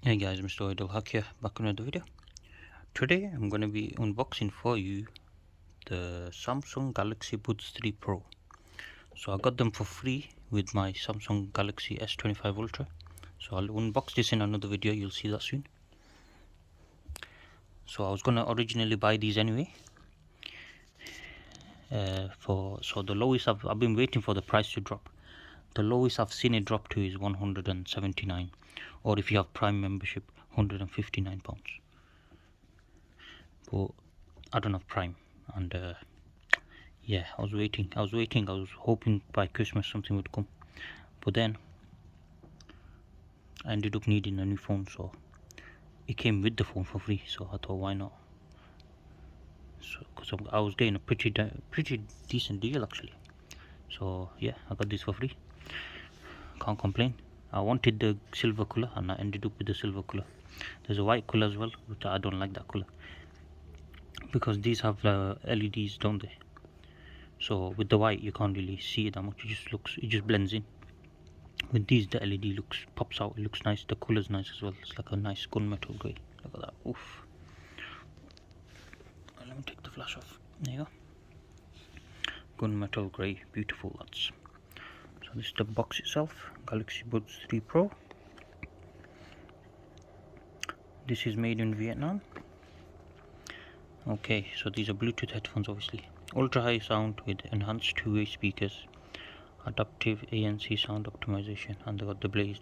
Hey guys, MrWaheedulHaque here, back on another video. Today I'm going to be unboxing for you the Samsung Galaxy Buds3 Pro. So I got them for free with my Samsung Galaxy S25 Ultra. So I'll unbox this in another video, you'll see that soon. So I was going to originally buy these anyway. So the lowest I've been waiting for the price to drop. The lowest I've seen it drop to is 179, or if you have Prime membership, £159. But I don't have Prime, and yeah, I was waiting, I was hoping by Christmas something would come, but then I ended up needing a new phone, so it came with the phone for free, so I thought why not. So because I was getting a pretty decent deal actually, so yeah, I got this for free, can't complain. I wanted the silver color and I ended up with the silver color. There's a white color as well, but I don't like that color because these have LEDs, don't they? So with the white you can't really see it that much, it just blends in. With these the LED pops out, it looks nice, the color's nice as well. It's like a nice gunmetal grey. Look at that. Oof. Let me take the flash off. There you go. Gunmetal grey, beautiful lads. So this is the box itself, Galaxy Buds 3 Pro. This is made in Vietnam. Okay, so these are Bluetooth headphones obviously. Ultra high sound with enhanced two-way speakers, adaptive ANC sound optimization, and they got the blade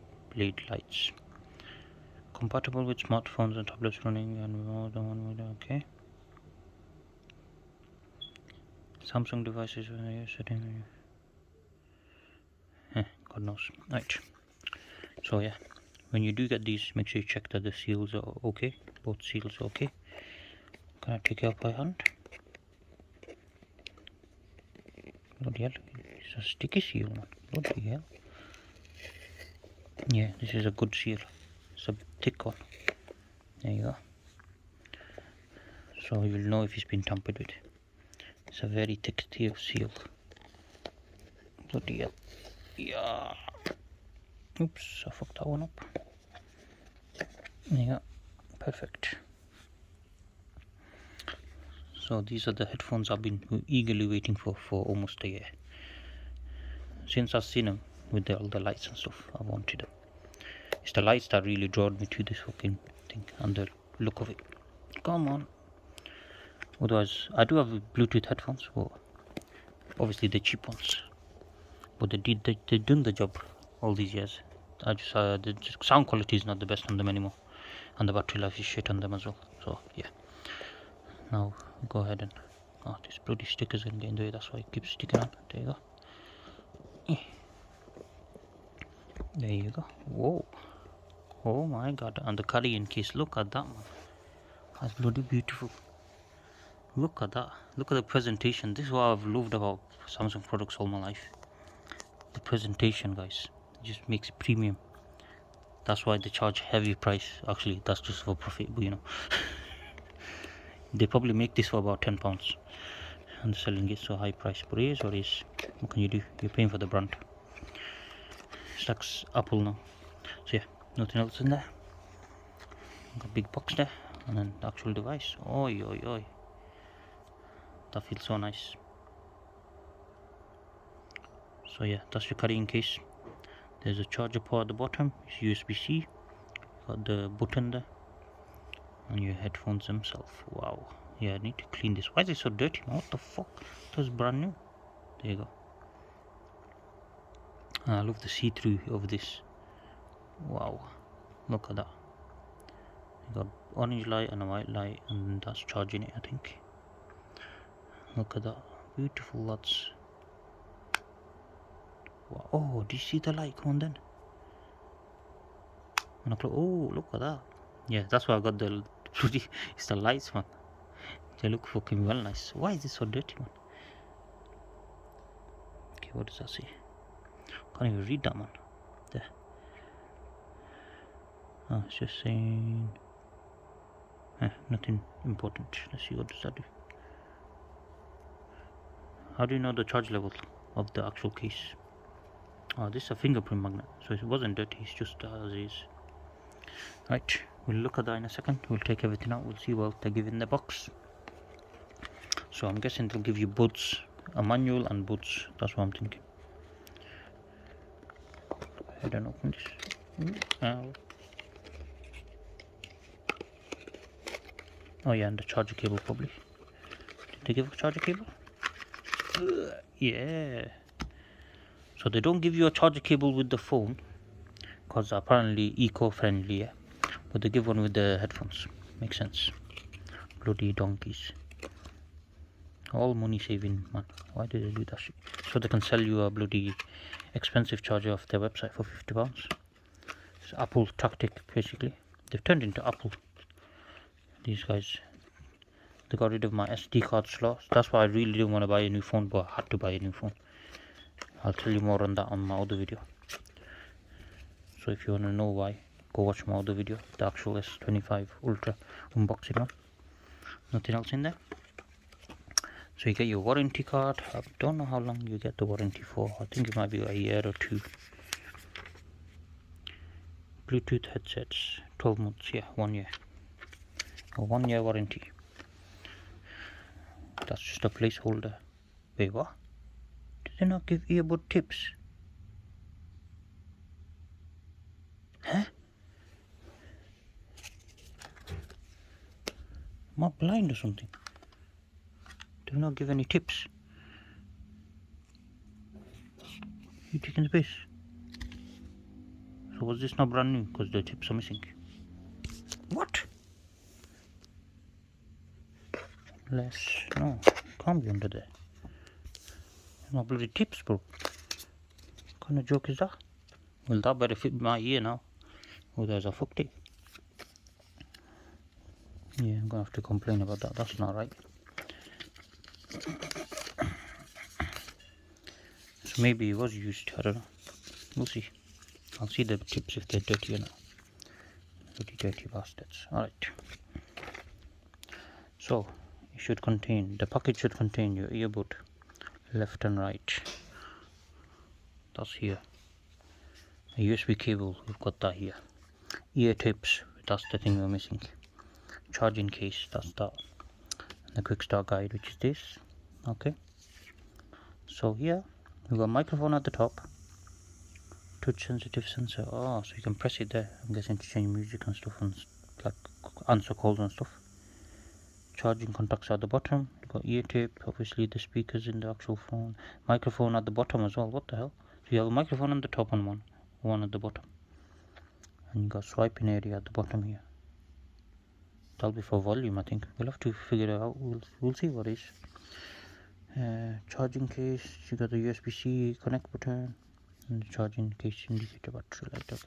lights. Compatible with smartphones and tablets running and more than one window. Okay. Samsung devices setting. God knows. Right. So yeah, when you do get these, make sure you check that the seals are okay. Both seals are okay. Can I take it out by hand? Bloody hell, it's a sticky seal, man. Bloody hell. Yeah, this is a good seal. It's a thick one. There you go. So you'll know if it's been tampered with. It's a very thick seal. Bloody hell. Yeah. Oops, I fucked that one up. Yeah, perfect. So these are the headphones I've been eagerly waiting for almost a year. Since I've seen them with all the lights and stuff, I wanted them. It's the lights that really drew me to this fucking thing and the look of it. Come on. Otherwise, I do have Bluetooth headphones, but obviously the cheap ones. But they done the job all these years. The sound quality is not the best on them anymore, and the battery life is shit on them as well. So yeah. Now go ahead and this bloody sticker's gonna get in the way. That's why it keeps sticking on. There you go. There you go. Whoa. Oh my god. And the carrying case. Look at that, man. That's bloody beautiful. Look at that. Look at the presentation. This is what I've loved about Samsung products all my life. The presentation, guys, just makes it premium. That's why they charge heavy price. Actually, that's just for profit, but you know. They probably make this for about £10 and selling it so high price. But it is what it is. What can you do? You're paying for the brand. It's like Apple now. So yeah, nothing else in there. Got a big box there, and then the actual device. Oi oi oi. That feels so nice. So yeah, that's your carrying case. There's a charger port at the bottom. It's USB-C. Got the button there, and your headphones themselves. Wow. Yeah, I need to clean this. Why is it so dirty, man? What the fuck? That's brand new. There you go. I love the see-through of this. Wow. Look at that. You got orange light and a white light, and that's charging it, I think. Look at that. Beautiful lads. Wow. Oh, do you see the light come on then? Oh, look at that. Yeah, that's why I got the it's the lights, man. They look fucking well nice. Why is this so dirty, man? Okay, what does that say? Can't even read that, man. There. Oh, it's just saying nothing important. Let's see, what does that do? How do you know the charge level of the actual case? Oh, this is a fingerprint magnet, so it wasn't dirty, it's just as is. Right, we'll look at that in a second. We'll take everything out, we'll see what they give in the box. So I'm guessing they'll give you buds, a manual and buds, that's what I'm thinking. I don't open this. Oh yeah, and the charger cable probably. Did they give a charger cable? Yeah. So they don't give you a charger cable with the phone, because apparently eco-friendly, yeah? But they give one with the headphones. Makes sense. Bloody donkeys. All money saving, man. Why do they do that shit? So they can sell you a bloody expensive charger off their website for £50. It's Apple tactic, basically. They've turned into Apple. These guys. They got rid of my SD card slots. That's why I really didn't want to buy a new phone, but I had to buy a new phone. I'll tell you more on that on my other video. So if you want to know why, go watch my other video, the actual S25 Ultra unboxing one. Nothing else in there. So you get your warranty card. I don't know how long you get the warranty for. I think it might be a year or two. Bluetooth headsets, 12 months, yeah, 1 year. A 1 year warranty. That's just a placeholder. Wait, what? Did they not give earbud tips? Huh? Am I blind or something? Do not give any tips. You taking the piss? So was this not brand new because the tips are missing? What? No, can't be under there. There's no bloody tips, bro. What kind of joke is that? Well, that better fit my ear now. Otherwise I fucked it. Yeah, I'm gonna have to complain about that. That's not right. So maybe it was used, I don't know. We'll see. I'll see the tips if they're dirty or not. Dirty bastards. Alright. So it should contain, the package should contain your earbud, left and right. That's here. A USB cable, we've got that here. Ear tips, that's the thing we're missing. Charging case, that's that. And the quick start guide, which is this. Okay. So here we've got a microphone at the top. Touch sensitive sensor. Oh, so you can press it there. I'm guessing to change music and stuff, and like answer calls and stuff. Charging contacts at the bottom. You've got ear tip, obviously the speakers in the actual phone. Microphone at the bottom as well. What the hell? So you have a microphone on the top and one at the bottom. And you got swiping area at the bottom here. That'll be for volume, I think. We'll have to figure it out. We'll see what it is. Charging case. You got the USB-C connect button. And the charging case indicator battery light. Okay.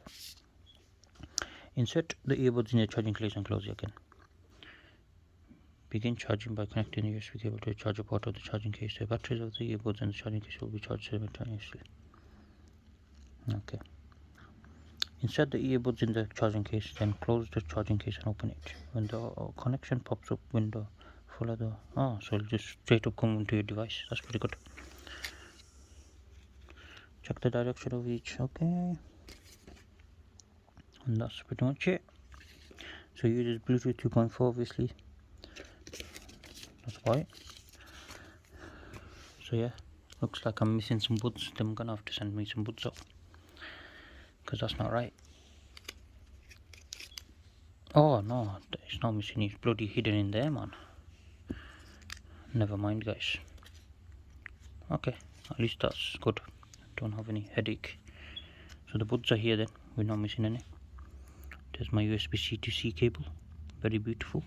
Insert the earbuds in the charging case and close it again. Begin charging by connecting the USB cable to the charger port of the charging case. The batteries of the earbuds and the charging case will be charged simultaneously. Okay. Insert the earbuds in the charging case, then close the charging case and open it. When the connection pops up window, follow the... Oh, so it'll just straight up come into your device. That's pretty good. Check the direction of each. Okay. And that's pretty much it. So you use Bluetooth 2.4 obviously. That's why. So yeah, looks like I'm missing some buds. They're gonna have to send me some buds up, because that's not right. Oh no, it's not missing. It's bloody hidden in there, man. Never mind, guys. Okay, at least that's good. Don't have any headache. So the buds are here then. We're not missing any. There's my USB-C to C cable. Very beautiful.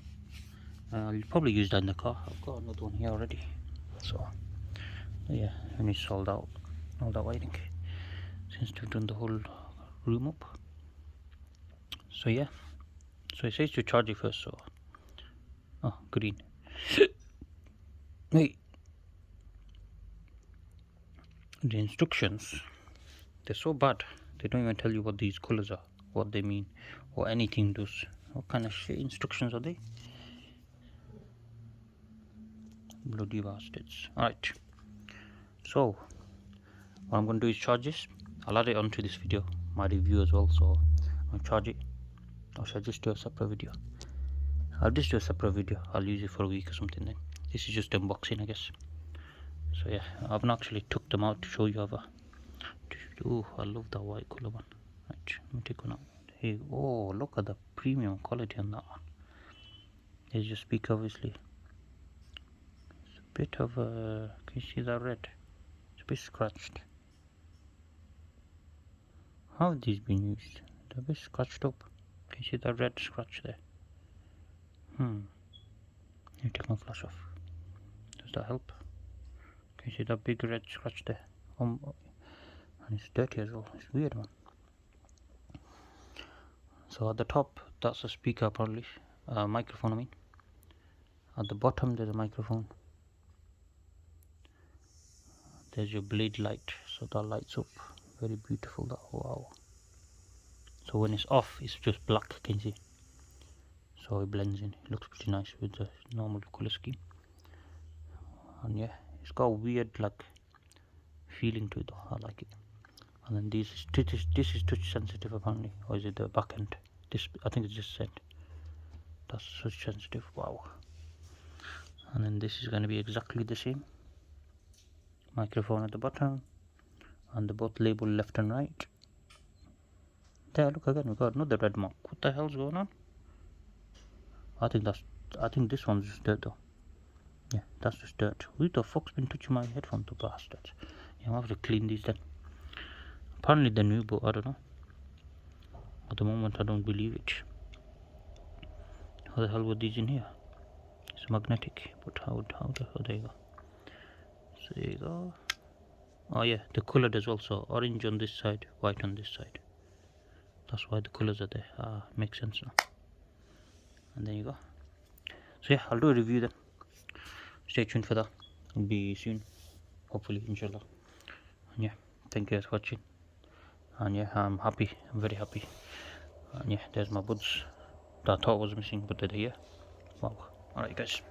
I'll probably use that in the car. I've got another one here already. So yeah, and it's sold out. All that waiting since we've done the whole room up. So yeah. So it says to charge it first, so... Oh, green. Wait. The instructions, they're so bad. They don't even tell you what these colors are, what they mean, or anything does. What kind of shit instructions are they? Bloody bastards. Alright. So, what I'm going to do is charge this. I'll add it onto this video, my review as well, so I'll charge it. or should I just do a separate video? I'll just do a separate video. I'll use it for a week or something then. This is just unboxing, I guess. So yeah, I haven't actually took them out to show you ever. Oh, I love that white color one. Right, let me take one out. Hey, oh, look at the premium quality on that one. There's your speaker, obviously. It's a bit of a, can you see that red? It's a bit scratched. How have these been used? They're a bit scratched up. Can you see that red scratch there? Let me take my flash off. Does that help? Can you see that big red scratch there? And it's dirty as well. It's weird, man. So at the top, that's a speaker apparently. Microphone, I mean. At the bottom, there's a microphone. There's your blade light, so that lights up. Very beautiful, that. Wow. So when it's off, it's just black, can you see? So it blends in. It looks pretty nice with the normal color scheme. And yeah, it's got a weird like feeling to it though. I like it. And then this is touch sensitive apparently, or is it the back end? This, I think it's just said that's touch sensitive. Wow. And then this is going to be exactly the same. Microphone at the bottom, and the both labeled left and right. There, look again, we got another red mark. What the hell's going on? I think this one's just dirt though. Yeah, that's just dirt. Who the fuck's been touching my headphone, the bastards? Yeah, I'll have to clean these then. Apparently they're new, but I don't know. At the moment I don't believe it. How the hell were these in here? It's magnetic, but how there you go. So there you go. Oh yeah, the colored as well, so orange on this side, white on this side. That's why the colors are there. Makes sense now. And there you go. So yeah, I'll do a review then. Stay tuned for that. It'll be soon, hopefully, inshallah. And yeah, thank you guys for watching. And yeah, I'm happy. I'm very happy. And yeah, there's my buds that I thought was missing, but they're here. Wow. Alright guys.